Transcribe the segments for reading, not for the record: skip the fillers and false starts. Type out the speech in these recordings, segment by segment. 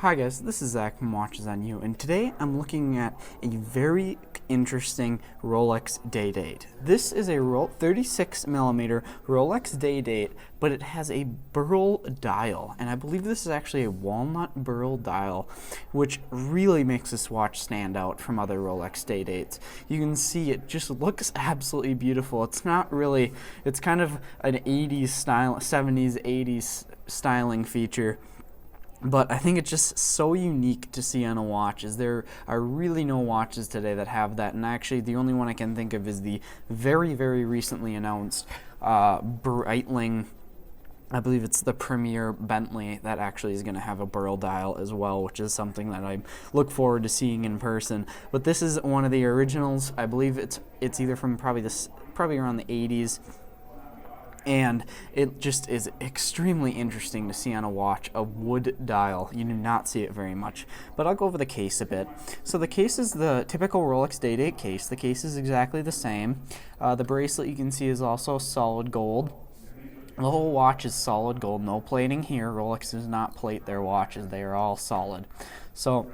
Hi guys, this is Zach from Watches on You, and today I'm looking at a very interesting Rolex Day-Date. This is a 36mm Rolex Day-Date, but it has a Burl dial, and I believe this is actually a walnut Burl dial, which really makes this watch stand out from other Rolex Day-Dates. You can see it just looks absolutely beautiful. It's not really, it's kind of an 80s style, 70s, 80s styling feature. But I think it's just so unique to see on a watch, as there are really no watches today that have that. And actually, the only one I can think of is the very, very recently announced Breitling. I believe it's the Premier Bentley that actually is going to have a Burl dial as well, which is something that I look forward to seeing in person. But this is one of the originals. I believe it's either from probably around the 80s. And it just is extremely interesting to see on a watch, a wood dial. You do not see it very much. But I'll go over the case a bit. So the case is the typical Rolex Day-Date case. The case is exactly the same. The bracelet you can see is also solid gold. The whole watch is solid gold, no plating here. Rolex does not plate their watches. They are all solid. So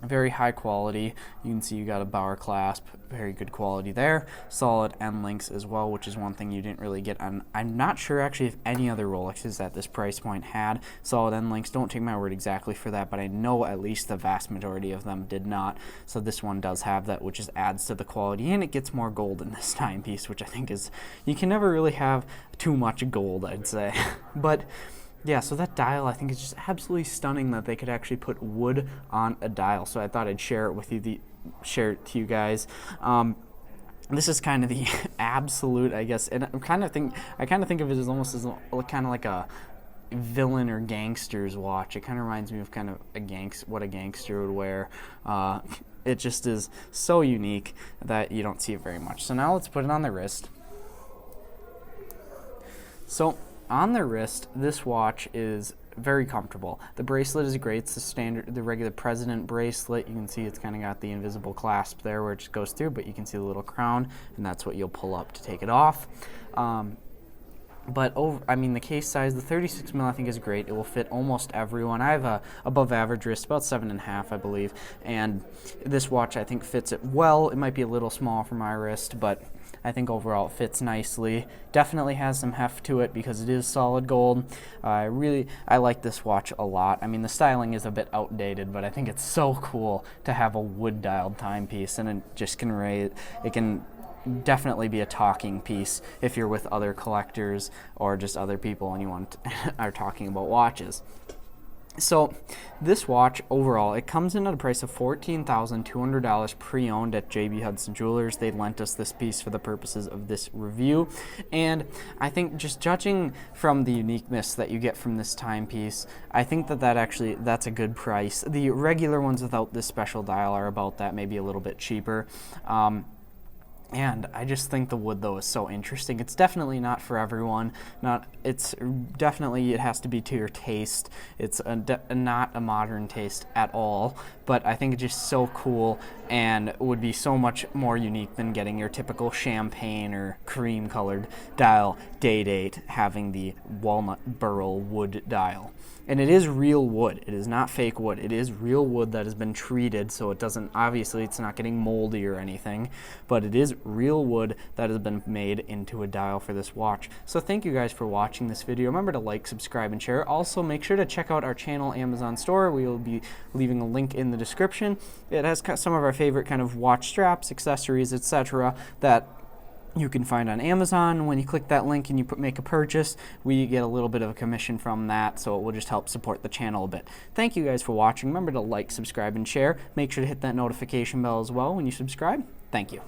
very high quality. You can see you got a Bauer clasp, very good quality there. Solid end links as well, which is one thing you didn't really get on. I'm not sure actually if any other Rolexes at this price point had solid end links. Don't take my word exactly for that, but I know at least the vast majority of them did not. So this one does have that, which just adds to the quality, and it gets more gold in this timepiece, which I think is, you can never really have too much gold, I'd say. But yeah, so that dial I think is just absolutely stunning that they could actually put wood on a dial. So I thought I'd share it with you, share it to you guys. This is kind of the absolute, I guess, and I kind of think of it as almost as kind of like a villain or gangster's watch. It kind of reminds me of kind of what a gangster would wear. It just is so unique that you don't see it very much. So now let's put it on the wrist. So on the wrist, this watch is very comfortable. The bracelet is great. It's the regular President bracelet. You can see it's kind of got the invisible clasp there where it just goes through, but you can see the little crown, and that's what you'll pull up to take it off. But the case size, the 36mm I think is great. It will fit almost everyone. I have a above average wrist, about 7.5 I believe, and this watch I think fits it well. It might be a little small for my wrist, but I think overall it fits nicely. Definitely has some heft to it because it is solid gold. I like this watch a lot. I mean, the styling is a bit outdated, but I think it's so cool to have a wood dialed timepiece, and it just can definitely be a talking piece if you're with other collectors or just other people and you are talking about watches. So this watch overall, it comes in at a price of $14,200 pre-owned at JB Hudson Jewelers. They lent us this piece for the purposes of this review, and I think just judging from the uniqueness that you get from this timepiece, I think that's a good price. The regular ones without this special dial are about that, maybe a little bit cheaper. And I just think the wood, though, is so interesting. It's definitely not for everyone. It has to be to your taste. It's not a modern taste at all. But I think it's just so cool and would be so much more unique than getting your typical champagne or cream-colored dial Day-Date having the walnut Burl wood dial. And it is real wood. It is not fake wood. It is real wood that has been treated, so obviously it's not getting moldy or anything, but it is real wood that has been made into a dial for this watch. So thank you guys for watching this video. Remember to like, subscribe, and share. Also, make sure to check out our channel Amazon store. We will be leaving a link in the description. It has some of our favorite kind of watch straps, accessories, etc. that you can find on Amazon. When you click that link and you make a purchase, we get a little bit of a commission from that, so it will just help support the channel a bit. Thank you guys for watching. Remember to like, subscribe, and share. Make sure to hit that notification bell as well when you subscribe. Thank you.